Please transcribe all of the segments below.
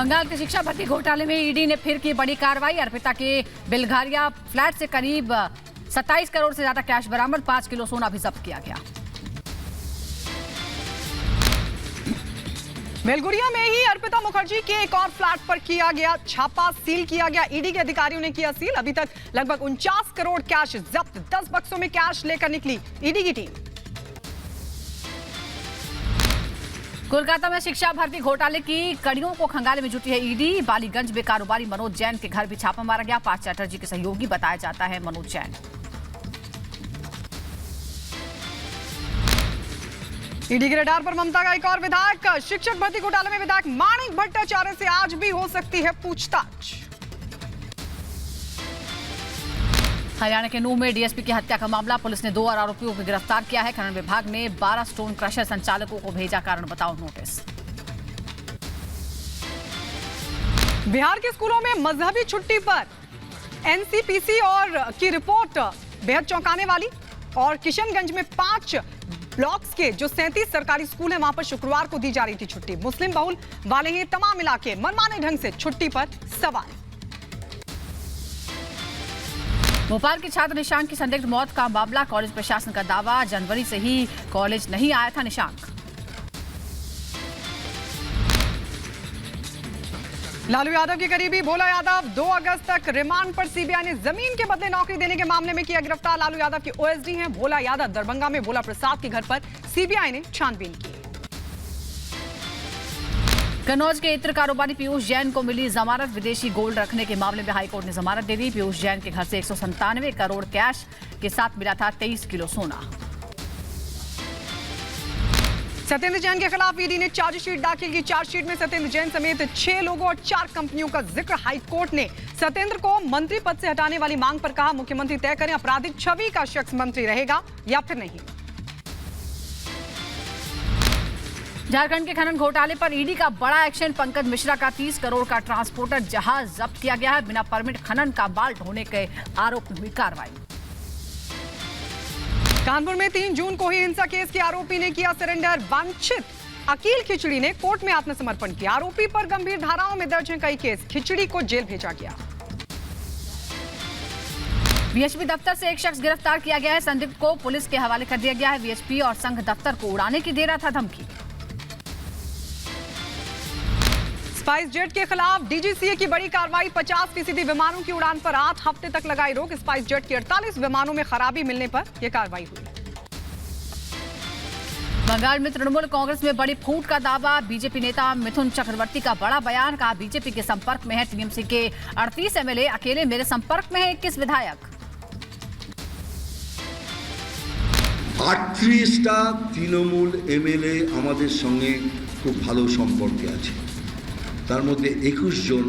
बंगाल के शिक्षा भर्ती घोटाले में ईडी ने फिर की बड़ी कार्रवाई। अर्पिता के बिलघारिया फ्लैट से करीब 27 करोड़ से ज्यादा कैश बरामद, 5 किलो सोना भी जब्त किया गया। बेलगुरिया में ही अर्पिता मुखर्जी के एक और फ्लैट पर किया गया छापा, सील किया गया। ईडी के अधिकारियों ने किया सील। अभी तक लगभग 49 करोड़ कैश जब्त, 10 बक्सों में कैश लेकर निकली ईडी की टीम। कोलकाता में शिक्षा भर्ती घोटाले की कड़ियों को खंगालने में जुटी है ईडी। बालीगंज में कारोबारी मनोज जैन के घर भी छापा मारा गया। पार्थ चैटर्जी के सहयोगी बताया जाता है मनोज जैन। ईडी के रडार पर ममता का एक और विधायक। शिक्षक भर्ती घोटाले में विधायक माणिक भट्टाचार्य से आज भी हो सकती है पूछताछ। हरियाणा के नूह में डीएसपी की हत्या का मामला, पुलिस ने 2 और आरोपियों को गिरफ्तार किया है। खनन विभाग ने 12 स्टोन क्रशर संचालकों को भेजा कारण बताओ नोटिस। बिहार के स्कूलों में मजहबी छुट्टी पर एनसीपीसी और की रिपोर्ट बेहद चौंकाने वाली। और किशनगंज में 5 ब्लॉक्स के जो 37 सरकारी स्कूल हैं वहां पर शुक्रवार को दी जा रही थी छुट्टी। मुस्लिम बहुल वाले ही तमाम इलाके मनमाने ढंग से छुट्टी पर सवार। भोपाल के छात्र निशांक की संदिग्ध मौत का मामला, कॉलेज प्रशासन का दावा जनवरी से ही कॉलेज नहीं आया था निशांक। लालू यादव के करीबी भोला यादव 2 अगस्त तक रिमांड पर। सीबीआई ने जमीन के बदले नौकरी देने के मामले में किया गिरफ्तार। लालू यादव के ओएसडी हैं भोला यादव। दरभंगा में भोला प्रसाद के घर पर सीबीआई ने छानबीन की। कन्नौज के इत्र कारोबारी पीयूष जैन को मिली जमानत। विदेशी गोल्ड रखने के मामले में हाईकोर्ट ने जमानत दे दी। पीयूष जैन के घर से 197 करोड़ कैश के साथ मिला था 23 किलो सोना। सत्येंद्र जैन के खिलाफ ईडी ने चार्जशीट दाखिल की। चार्जशीट में सत्येंद्र जैन समेत 6 लोगों और 4 कंपनियों का जिक्र। हाईकोर्ट ने सत्येंद्र को मंत्री पद से हटाने वाली मांग पर कहा, मुख्यमंत्री तय करें आपराधिक छवि का शख्स मंत्री रहेगा या फिर नहीं। झारखंड के खनन घोटाले पर ईडी का बड़ा एक्शन। पंकज मिश्रा का 30 करोड़ का ट्रांसपोर्टर जहाज जब्त किया गया है। बिना परमिट खनन का माल ढोने के आरोप में हुई कार्रवाई। कानपुर में 3 जून को ही हिंसा केस के आरोपी ने किया सरेंडर। वांछित अकील खिचड़ी ने कोर्ट में आत्मसमर्पण किया। आरोपी पर गंभीर धाराओं में दर्ज हैं कई केस। खिचड़ी को जेल भेजा गया। वीएचपी दफ्तर से एक शख्स गिरफ्तार किया गया है। संदिग्ध को पुलिस के हवाले कर दिया गया है। वीएचपी और संघ दफ्तर को उड़ाने की दे रहा था धमकी। स्पाइस जेट के खिलाफ डीजीसीए की बड़ी कार्रवाई। 50% विमानों की उड़ान पर 8 हफ्ते तक लगाई रोक। स्पाइस जेट के 48 विमानों में खराबी मिलने पर यह कार्रवाई हुई। बंगाल में तृणमूल कांग्रेस में बड़ी फूट का दावा। बीजेपी नेता मिथुन चक्रवर्ती का बड़ा बयान, कहा बीजेपी के संपर्क में है टीएमसी के 38 एमएलए, अकेले मेरे संपर्क में है 21 विधायक। 38টা তৃণমূল এমএলএ আমাদের সঙ্গে খুব ভালো সম্পর্কে আছে, তার মধ্যে 21 জন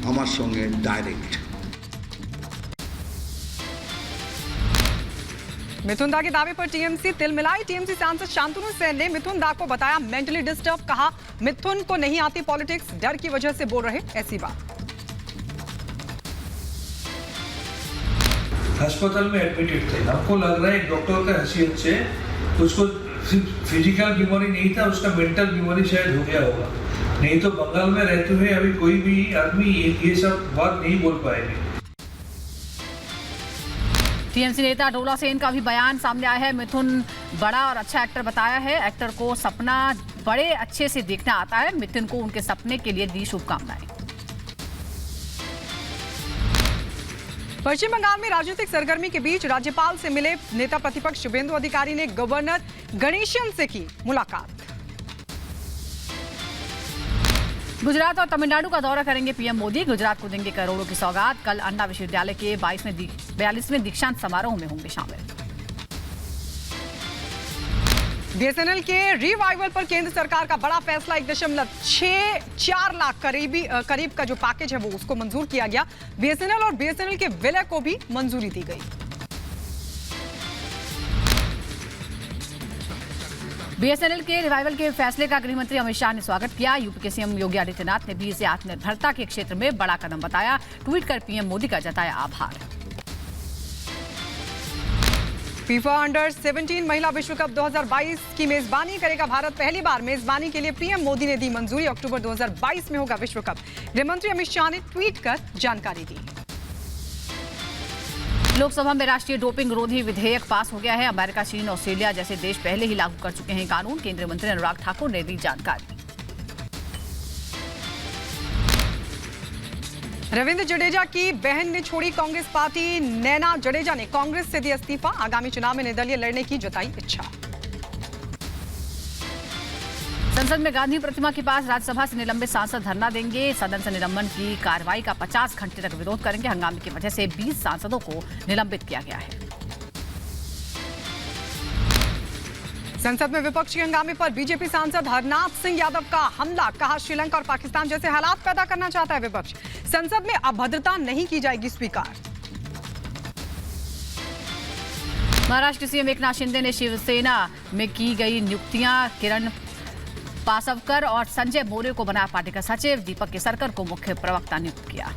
আমার সঙ্গে ডাইরেক্ট। मिथुन दा के दावे पर टीएमसी तिल मिलाई। टीएमसी सांसद शांतनु सेन ने मिथुन दा को बताया मेंटली डिस्टर्ब। कहा मिथुन को नहीं आती पॉलिटिक्स, डर की वजह से बोल रहे ऐसी बात। अस्पताल में एडमिटेड थे, हमको लग रहा है एक डॉक्टर का हैसियत से उसको फिजिकल बीमारी नहीं था, उसका मेंटल बीमारी शायद हो गया होगा। नहीं तो बंगाल में रहते हुए अभी कोई भी आदमी ये सब बात नहीं बोल पाएंगे। टीएमसी नेता डोला सेन का भी बयान सामने आया है। मिथुन बड़ा और अच्छा एक्टर बताया है। एक्टर को सपना बड़े अच्छे से देखना आता है। मिथुन को उनके सपने के लिए दी शुभकामनाएं। पश्चिम बंगाल में राजनीतिक सरगर्मी के बीच राज्यपाल से मिले नेता प्रतिपक्ष शुभेंदु अधिकारी ने गवर्नर गणेशन से की मुलाकात। गुजरात और तमिलनाडु का दौरा करेंगे पीएम मोदी। गुजरात को देंगे करोड़ों की सौगात। कल अन्ना विश्वविद्यालय के 42वें दीक्षांत समारोह में होंगे शामिल। बीएसएनएल के रिवाइवल पर केंद्र सरकार का बड़ा फैसला। 1.64 लाख करीब का जो पैकेज है वो उसको मंजूर किया गया। बीएसएनएल और बीएसएनएल के विलय को भी मंजूरी दी गई। बीएसएनएल के रिवाइवल के फैसले का गृह मंत्री अमित शाह ने स्वागत किया। यूपी के सीएम योगी आदित्यनाथ ने भी इसे आत्मनिर्भरता के क्षेत्र में बड़ा कदम बताया। ट्वीट कर पीएम मोदी का जताया आभार। फीफा अंडर 17 महिला विश्व कप 2022 की मेजबानी करेगा भारत। पहली बार मेजबानी के लिए पीएम मोदी ने दी मंजूरी। अक्टूबर 2022 में होगा विश्व कप। गृहमंत्री अमित शाह ने ट्वीट कर जानकारी दी। लोकसभा में राष्ट्रीय डोपिंग रोधी विधेयक पास हो गया है। अमेरिका, चीन, ऑस्ट्रेलिया जैसे देश पहले ही लागू कर चुके हैं कानून। केंद्रीय मंत्री अनुराग ठाकुर ने दी जानकारी। रविंद्र जडेजा की बहन ने छोड़ी कांग्रेस पार्टी। नैना जडेजा ने कांग्रेस से दिया इस्तीफा। आगामी चुनाव में निर्दलीय लड़ने की जताई इच्छा। संसद में गांधी प्रतिमा के पास राज्यसभा से निलंबित सांसद धरना देंगे। सदन से निलंबन की कार्रवाई का 50 घंटे तक विरोध करेंगे। हंगामे की वजह से 20 सांसदों को निलंबित किया गया है। संसद में विपक्ष के हंगामे पर बीजेपी सांसद हरनाथ सिंह यादव का हमला। कहा, श्रीलंका और पाकिस्तान जैसे हालात पैदा करना चाहता है विपक्ष। संसद में अभद्रता नहीं की जाएगी स्वीकार। महाराष्ट्र सीएम एकनाथ शिंदे ने शिवसेना में की गई नियुक्तियां। किरण पासवकर और संजय मोरे को बनाया पार्टी का सचिव। दीपक केसरकर को मुख्य प्रवक्ता नियुक्त किया।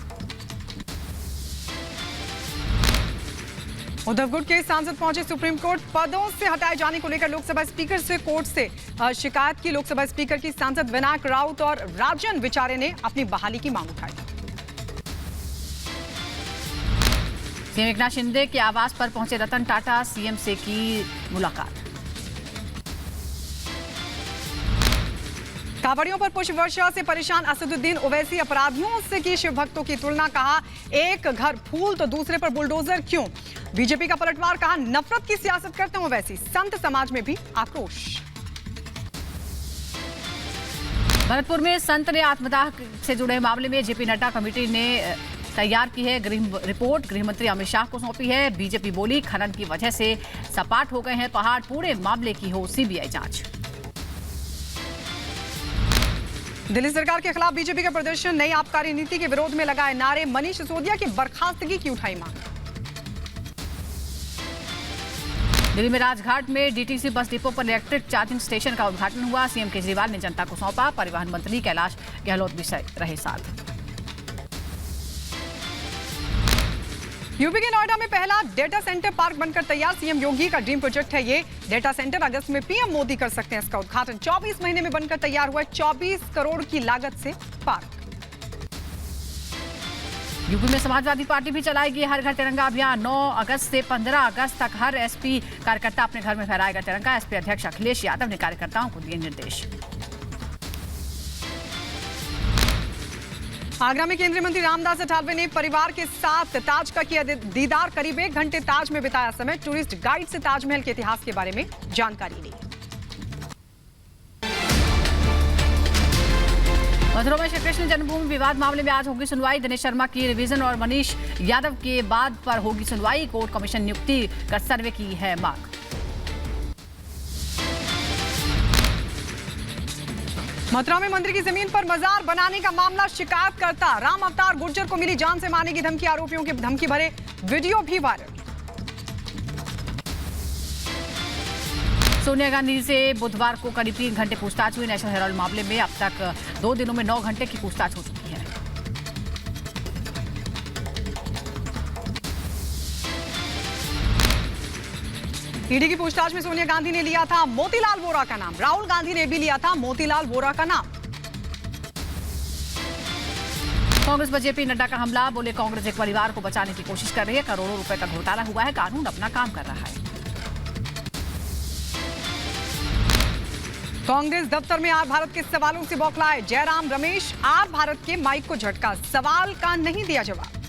उद्धव गुट के सांसद पहुंचे सुप्रीम कोर्ट। पदों से हटाए जाने को लेकर लोकसभा स्पीकर से कोर्ट से शिकायत की। लोकसभा स्पीकर की सांसद विनायक राउत और राजन विचारे ने अपनी बहाली की मांग उठाई। सीएम एकनाथ शिंदे के आवास पर पहुंचे रतन टाटा। सीएम से की मुलाकात। कांवड़ियों पर पुष्प वर्षा से परेशान असदुद्दीन ओवैसी। अपराधियों से की शिव भक्तों की तुलना। कहा, एक घर फूल तो दूसरे पर बुलडोजर क्यों। बीजेपी का पलटवार। कहा, नफरत की सियासत करते हैं ओवैसी। संत समाज में भी आक्रोश। भरतपुर में संत ने आत्मदाह से जुड़े मामले में जेपी नड्डा कमेटी ने तैयार की है रिपोर्ट। गृहमंत्री अमित शाह को सौंपी है। बीजेपी बोली, खनन की वजह से सपाट हो गए हैं पहाड़। पूरे मामले की हो सीबीआई जांच। दिल्ली सरकार के खिलाफ बीजेपी का प्रदर्शन। नई आबकारी नीति के विरोध में लगाए नारे। मनीष सिसोदिया की बर्खास्तगी की उठाई मांग। दिल्ली में राजघाट में डीटीसी बस डिपो पर इलेक्ट्रिक चार्जिंग स्टेशन का उद्घाटन हुआ। सीएम केजरीवाल ने जनता को सौंपा। परिवहन मंत्री कैलाश गहलोत भी रहे साथ। यूपी के नोएडा में पहला डेटा सेंटर पार्क बनकर तैयार। सीएम योगी का ड्रीम प्रोजेक्ट है ये डेटा सेंटर। अगस्त में पीएम मोदी कर सकते हैं इसका उद्घाटन। 24 महीने में बनकर तैयार हुआ। 24 करोड़ की लागत से पार्क। यूपी में समाजवादी पार्टी भी चलाएगी हर घर तिरंगा अभियान। 9 अगस्त से 15 अगस्त तक हर एसपी कार्यकर्ता अपने घर में फहराएगा तिरंगा। एसपी अध्यक्ष अखिलेश यादव ने कार्यकर्ताओं को दिए निर्देश। आगरा में केंद्रीय मंत्री रामदास अठावले ने परिवार के साथ ताज का किया दीदार। करीब 1 घंटे ताज में बिताया समय। टूरिस्ट गाइड से ताजमहल के इतिहास के बारे में जानकारी ली। मथुरा में श्री कृष्ण जन्मभूमि विवाद मामले में आज होगी सुनवाई। दिनेश शर्मा की रिवीजन और मनीष यादव के बाद पर होगी सुनवाई। कोर्ट कमीशन नियुक्ति कर सर्वे की है मांग। मथुरा में मंदिर की जमीन पर मजार बनाने का मामला। शिकायतकर्ता राम अवतार गुर्जर को मिली जान से मारने की धमकी। आरोपियों के धमकी भरे वीडियो भी वायरल। सोनिया गांधी से बुधवार को करीब 3 घंटे पूछताछ हुई। नेशनल हेराल्ड मामले में अब तक 2 दिनों में 9 घंटे की पूछताछ हो चुकी है। ईडी की पूछताछ में सोनिया गांधी ने लिया था मोतीलाल वोरा का नाम। राहुल गांधी ने भी लिया था मोतीलाल वोरा का नाम। कांग्रेस पर जेपी नड्डा का हमला। बोले, कांग्रेस एक परिवार को बचाने की कोशिश कर रही है। करोड़ों रुपए का घोटाला हुआ है। कानून अपना काम कर रहा है। कांग्रेस दफ्तर में आर भारत के सवालों से बौखलाए जयराम रमेश। आर भारत के माइक को झटका। सवाल का नहीं दिया जवाब।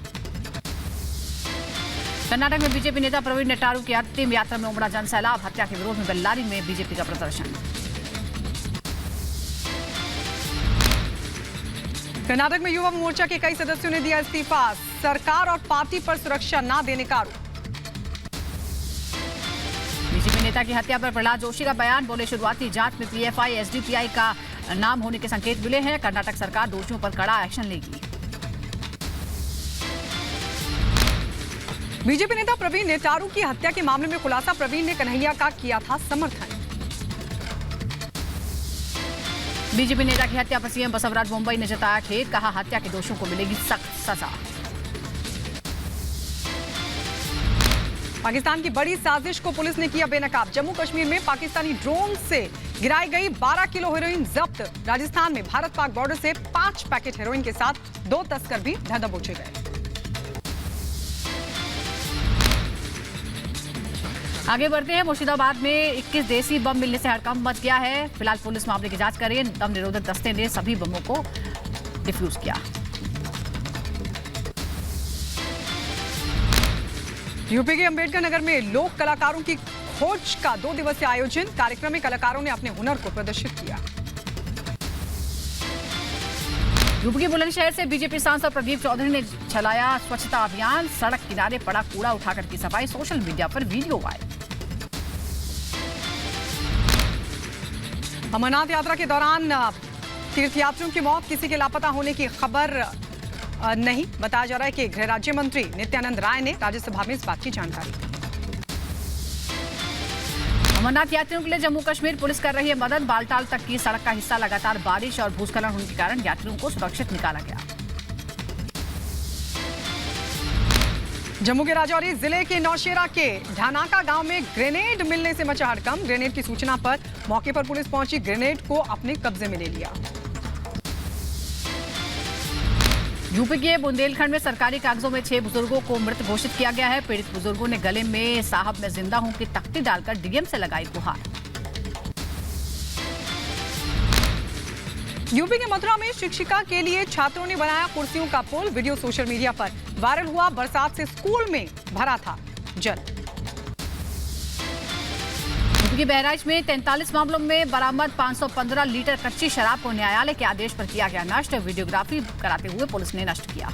कर्नाटक में बीजेपी नेता प्रवीण नेटारू की अंतिम यात्रा में उमड़ा जनसैलाब। हत्या के विरोध में बेल्लारी में बीजेपी का प्रदर्शन। कर्नाटक में युवा मोर्चा के कई सदस्यों ने दिया इस्तीफा। सरकार और पार्टी पर सुरक्षा न देने का आरोप। बीजेपी नेता की हत्या पर प्रहलाद जोशी का बयान। बोले, शुरुआती जांच में पीएफआई एसडीपीआई का नाम होने के संकेत मिले हैं। कर्नाटक सरकार दोषियों पर कड़ा एक्शन लेगी। बीजेपी नेता प्रवीण नेटारू की हत्या के मामले में खुलासा। प्रवीण ने कन्हैया का किया था समर्थन। बीजेपी नेता की हत्या पर सीएम बसवराज मुंबई ने जताया खेद। कहा, हत्या के दोषियों को मिलेगी सख्त सजा। पाकिस्तान की बड़ी साजिश को पुलिस ने किया बेनकाब। जम्मू कश्मीर में पाकिस्तानी ड्रोन से गिराई गई 12 किलो हेरोइन जब्त। राजस्थान में भारत पाक बॉर्डर से 5 पैकेट हेरोइन के साथ 2 तस्कर भी धर दबोचे गए। आगे बढ़ते हैं। मुर्शिदाबाद में 21 देसी बम मिलने से हड़कंप मच गया है। फिलहाल पुलिस मामले की जांच कर रही है। दम निरोधक दस्ते ने सभी बमों को डिफ्यूज किया। यूपी के अंबेडकर नगर में लोक कलाकारों की खोज का 2 दिवसीय आयोजन। कार्यक्रम में कलाकारों ने अपने हुनर को प्रदर्शित किया। यूपी के बुलंदशहर से बीजेपी सांसद प्रदीप चौधरी ने चलाया स्वच्छता अभियान। सड़क किनारे पड़ा कूड़ा उठाकर की सफाई। सोशल मीडिया पर वीडियो वायरल। अमरनाथ यात्रा के दौरान तीर्थयात्रियों की मौत, किसी के लापता होने की खबर नहीं। बताया जा रहा है कि गृह राज्य मंत्री नित्यानंद राय ने राज्यसभा में इस बात की जानकारी दी। अमरनाथ यात्रियों के लिए जम्मू कश्मीर पुलिस कर रही है मदद। बालटाल तक की सड़क का हिस्सा लगातार बारिश और भूस्खलन होने के कारण यात्रियों को सुरक्षित निकाला गया। जम्मू के राजौरी जिले के नौशेरा के ढानाका गांव में ग्रेनेड मिलने से मचा हड़कंप। ग्रेनेड की सूचना पर मौके पर पुलिस पहुंची, ग्रेनेड को अपने कब्जे में ले लिया। यूपी के बुंदेलखंड में सरकारी कागजों में 6 बुजुर्गों को मृत घोषित किया गया है। पीड़ित बुजुर्गों ने गले में साहब मैं जिंदा हूं की तख्ती डालकर डीएम से लगाई गुहार। यूपी के मथुरा में शिक्षिका के लिए छात्रों ने बनाया कुर्सियों का पुल। वीडियो सोशल मीडिया पर वायरल हुआ। बरसात से स्कूल में भरा था जल। यूपी के बहराइच में 43 मामलों में बरामद 515 लीटर कच्ची शराब को न्यायालय के आदेश पर किया गया नष्ट। वीडियोग्राफी कराते हुए पुलिस ने नष्ट किया।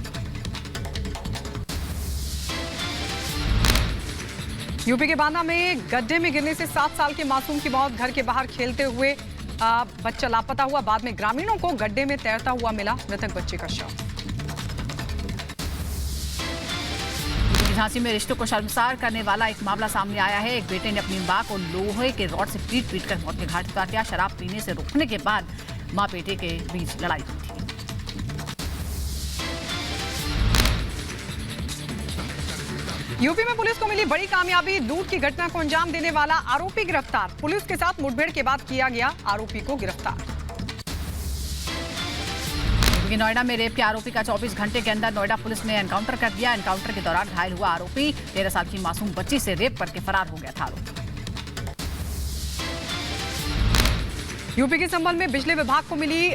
यूपी के बांदा में गड्ढे में गिरने से 7 साल के मासूम की मौत। घर के बाहर खेलते हुए बच्चा लापता हुआ। बाद में ग्रामीणों को गड्ढे में तैरता हुआ मिला मृतक बच्चे का शव। झांसी में रिश्तों को शर्मसार करने वाला एक मामला सामने आया है। एक बेटे ने अपनी मां को लोहे के रॉड से पीट कर मौत के घाट उतार दिया। शराब पीने से रोकने के बाद मां बेटे के बीच लड़ाई हुई थी। यूपी में पुलिस को मिली बड़ी कामयाबी। लूट की घटना को अंजाम देने वाला आरोपी गिरफ्तार। पुलिस के साथ मुठभेड़ के बाद किया गया आरोपी को गिरफ्तार। नोएडा में रेप के आरोपी का 24 घंटे के अंदर नोएडा पुलिस ने एनकाउंटर कर दिया। एनकाउंटर के दौरान घायल हुआ आरोपी 13 साल की मासूम बच्ची से रेप करके फरार हो गया था आरोपी। यूपी के संभल में बिजली विभाग को मिली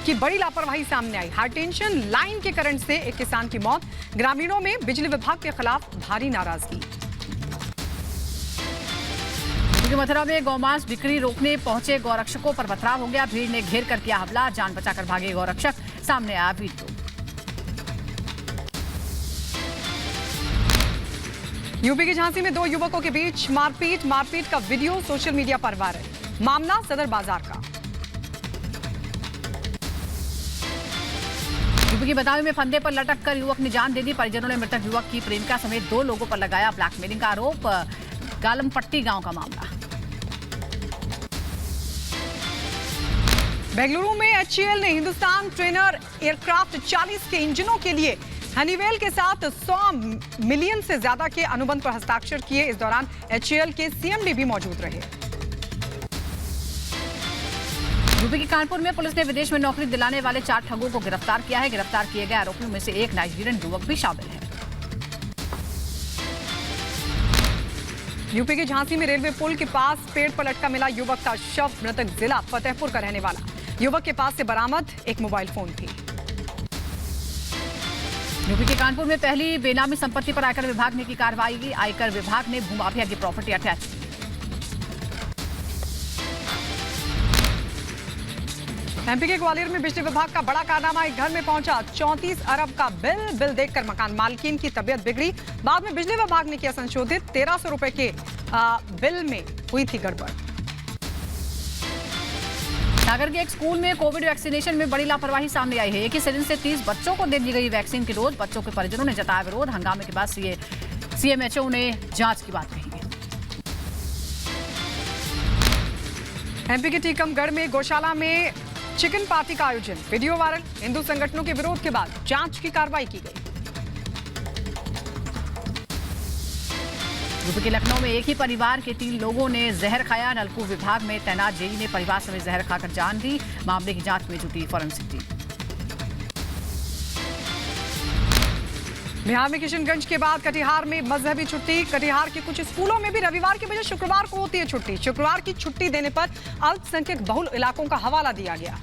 की बड़ी लापरवाही सामने आई। हाई टेंशन लाइन के करंट से एक किसान की मौत। ग्रामीणों में बिजली विभाग के खिलाफ भारी नाराजगी। मथुरा में गौमांस बिक्री रोकने पहुंचे गौरक्षकों पर पथराव हो गया। भीड़ ने घेर कर किया हमला। जान बचाकर भागे गौरक्षक। सामने आया वीडियो। यूपी के झांसी में 2 युवकों के बीच मारपीट का वीडियो सोशल मीडिया पर वायरल। मामला सदर बाजार का। यूपी की बदायूं में फंदे पर लटक कर युवक ने जान दे दी। परिजनों ने मृतक युवक की प्रेमिका समेत 2 लोगों पर लगाया ब्लैकमेलिंग का आरोप। गालमपट्टी गांव का मामला। बेंगलुरु में HAL ने हिंदुस्तान ट्रेनर एयरक्राफ्ट 40 के इंजनों के लिए हनीवेल के साथ 100 मिलियन से ज्यादा के अनुबंध पर हस्ताक्षर किए। इस दौरान HAL के CMD भी मौजूद रहे। यूपी के कानपुर में पुलिस ने विदेश में नौकरी दिलाने वाले 4 ठगों को गिरफ्तार किया है। गिरफ्तार किए गए आरोपियों में से एक नाइजीरियन युवक भी शामिल है। यूपी के झांसी में रेलवे पुल के पास पेड़ पर लटका मिला युवक का शव। मृतक जिला फतेहपुर का रहने वाला। युवक के पास से बरामद एक मोबाइल फोन थी। यूपी के कानपुर में पहली बेनामी संपत्ति पर आयकर विभाग ने की कार्रवाई। आयकर विभाग ने भूमाफिया की प्रॉपर्टी अटैच की। एमपी के ग्वालियर में बिजली विभाग का बड़ा कारनामा। एक घर में पहुंचा 34 अरब का बिल देखकर मकान मालकिन की तबीयत बिगड़ी। बाद में बिजली विभाग ने किया संशोधित। 1300 रुपए के बिल में हुई थी गड़बड़। सागर के एक स्कूल में कोविड वैक्सीनेशन में बड़ी लापरवाही सामने आई है। एक ही सिरिंज से 30 बच्चों को दे दी गई वैक्सीन की डोज। बच्चों के परिजनों ने जताया विरोध। हंगामे के बाद CMHO ने जांच की बात कही है। एमपी के टीकमगढ़ में गौशाला में चिकन पार्टी का आयोजन। Video viral. हिंदू संगठनों के विरोध के बाद जांच की कार्रवाई की गई। यूपी के लखनऊ में एक ही परिवार के 3 लोगों ने जहर खाया। नलकूप विभाग में तैनात जेई ने परिवार समेत जहर खाकर जान दी। मामले की जांच में जुटी फॉरेंसिक टीम। बिहार में किशनगंज के बाद कटिहार में मजहबी छुट्टी। कटिहार के कुछ स्कूलों में भी रविवार के बजाय शुक्रवार को होती है छुट्टी। शुक्रवार की छुट्टी देने पर अल्पसंख्यक बहुल इलाकों का हवाला दिया गया।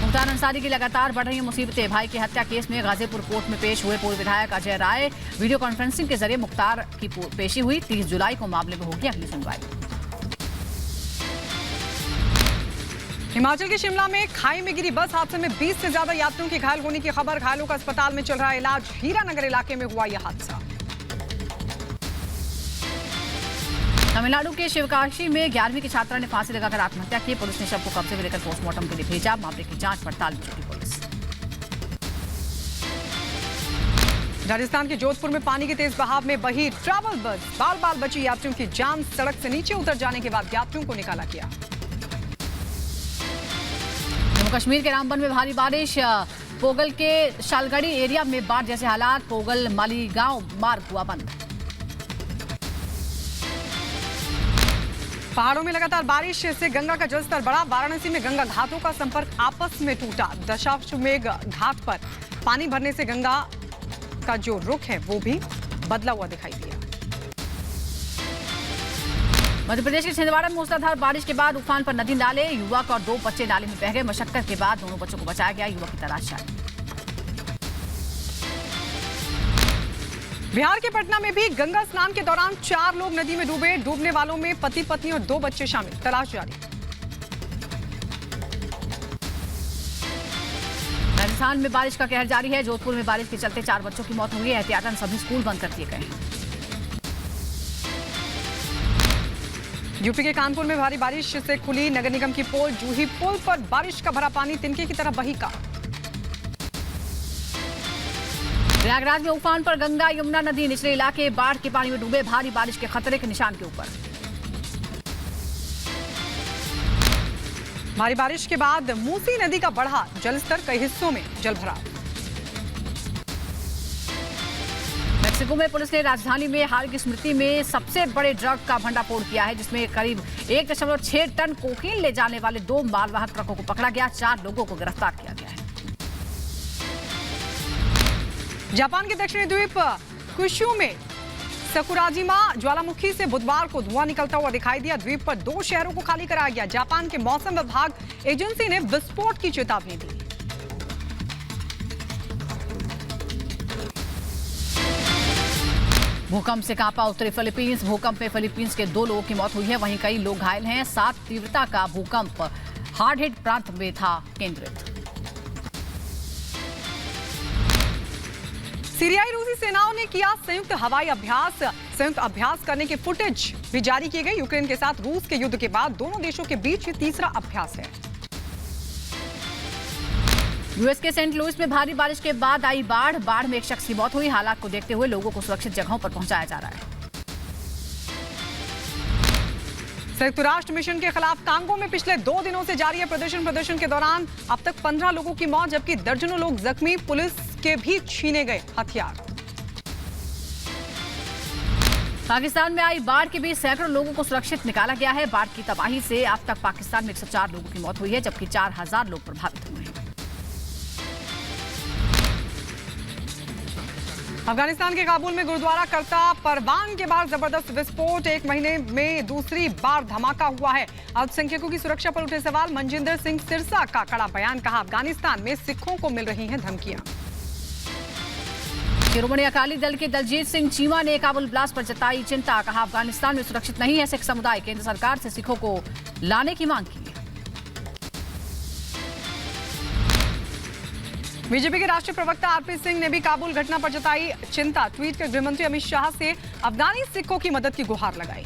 मुख्तार अंसारी की लगातार बढ़ रही मुसीबतें। भाई की हत्या केस में गाजीपुर कोर्ट में पेश हुए पूर्व विधायक अजय राय। वीडियो कॉन्फ्रेंसिंग के जरिए मुख्तार की पेशी हुई। 30 जुलाई को मामले में होगी अगली सुनवाई। हिमाचल के शिमला में खाई में गिरी बस हादसे में 20 से ज्यादा यात्रियों के घायल होने की खबर। घायलों का अस्पताल में चल रहा इलाज। हीरानगर इलाके में हुआ यह हादसा। तमिलनाडु के शिवकाशी में 11वीं की छात्रा ने फांसी लगाकर आत्महत्या की। पुलिस ने शव को कब्जे में लेकर पोस्टमार्टम के लिए भेजा। मामले की जांच पड़ताल में जुटी पुलिस। राजस्थान के जोधपुर में पानी के तेज बहाव में बही ट्रैवल बस। बाल बाल बची यात्रियों की जान। सड़क से नीचे उतर जाने के बाद यात्रियों को निकाला गया। जम्मू कश्मीर के रामबन में भारी बारिश। पोगल के शालगढ़ी एरिया में बाढ़ जैसे हालात। पोगल मालीगांव मार्ग हुआ बंद। पहाड़ों में लगातार बारिश से गंगा का जलस्तर बढ़ा। वाराणसी में गंगा घाटों का संपर्क आपस में टूटा। दशाश्वमेध घाट पर पानी भरने से गंगा का जो रुख है वो भी बदला हुआ दिखाई दिया। मध्य प्रदेश के छिंदवाड़ा में मूसलाधार बारिश के बाद उफान पर नदी नाले। युवक और 2 बच्चे नाले में बह गए। मशक्कत के बाद दोनों बच्चों को बचाया गया। युवक की तलाश जारी। बिहार के पटना में भी गंगा स्नान के दौरान 4 लोग नदी में डूबे। डूबने वालों में पति पत्नी और 2 बच्चे शामिल। तलाश जारी। राजस्थान में बारिश का कहर जारी है। जोधपुर में बारिश के चलते 4 बच्चों की मौत हुई है। एहतियातन सभी स्कूल बंद कर दिए गए हैं। यूपी के कानपुर में भारी बारिश से खुली नगर निगम की पोल। जूही पुल पर बारिश का भरा पानी तिनके की तरह बही का। प्रयागराज में उफान पर गंगा यमुना नदी। निचले इलाके बाढ़ के पानी में डूबे। भारी बारिश के खतरे के निशान के ऊपर। भारी बारिश के बाद मूसी नदी का बढ़ा जलस्तर। कई हिस्सों में जलभराव। मेक्सिको में पुलिस ने राजधानी में हाल की स्मृति में सबसे बड़े ड्रग का भंडाफोड़ किया है, जिसमें करीब 1.6 टन कोकीन ले जाने वाले 2 मालवाहक ट्रकों को पकड़ा गया। 4 लोगों को गिरफ्तार किया गया है। जापान के दक्षिणी द्वीप कुशु में सकुराजिमा ज्वालामुखी से बुधवार को धुआं निकलता हुआ दिखाई दिया। द्वीप पर 2 शहरों को खाली कराया गया। जापान के मौसम विभाग एजेंसी ने विस्फोट की चेतावनी दी। भूकंप से कांपा उत्तरी फिलीपींस। भूकंप में फिलीपींस के 2 लोगों की मौत हुई है। वहीं कई लोग घायल हैं। 7 तीव्रता का भूकंप हार्ड हिट प्रांत में था केंद्रित। सीरियाई रूसी सेनाओं ने किया संयुक्त हवाई अभ्यास। संयुक्त अभ्यास करने के फुटेज भी जारी किए गए। यूक्रेन के साथ रूस के युद्ध के बाद दोनों देशों के बीच ये तीसरा अभ्यास है। यूएस के सेंट लुइस में भारी बारिश के बाद आई बाढ़ में एक शख्स की मौत हुई। हालात को देखते हुए लोगों को सुरक्षित जगहों पर पहुंचाया जा रहा है। संयुक्त राष्ट्र मिशन के खिलाफ कांगो में पिछले 2 दिनों से जारी है प्रदर्शन के दौरान अब तक 15 लोगों की मौत, जबकि दर्जनों लोग जख्मी। पुलिस के भी छीने गए हथियार। पाकिस्तान में आई बाढ़ के बीच सैकड़ों लोगों को सुरक्षित निकाला गया है। बाढ़ की तबाही से अब तक पाकिस्तान में 104 लोगों की मौत हुई है, जबकि 4000 लोग प्रभावित हुए हैं। अफगानिस्तान के काबुल में गुरुद्वारा करता परवान के बाहर जबरदस्त विस्फोट। 1 महीने में दूसरी बार धमाका हुआ है। अल्पसंख्यकों की सुरक्षा पर उठे सवाल। मनजिंदर सिंह सिरसा का कड़ा बयान। कहा, अफगानिस्तान में सिखों को मिल रही हैं धमकियां। शिरोमणि अकाली दल के दलजीत सिंह चीमा ने काबुल ब्लास्ट पर जताई चिंता। कहा, अफगानिस्तान में सुरक्षित नहीं है सिख समुदाय। केंद्र सरकार से सिखों को लाने की मांग की। बीजेपी के राष्ट्रीय प्रवक्ता आरपी सिंह ने भी काबुल घटना पर जताई चिंता। ट्वीट कर गृहमंत्री अमित शाह से अफगानी सिखों की मदद की गुहार लगाई।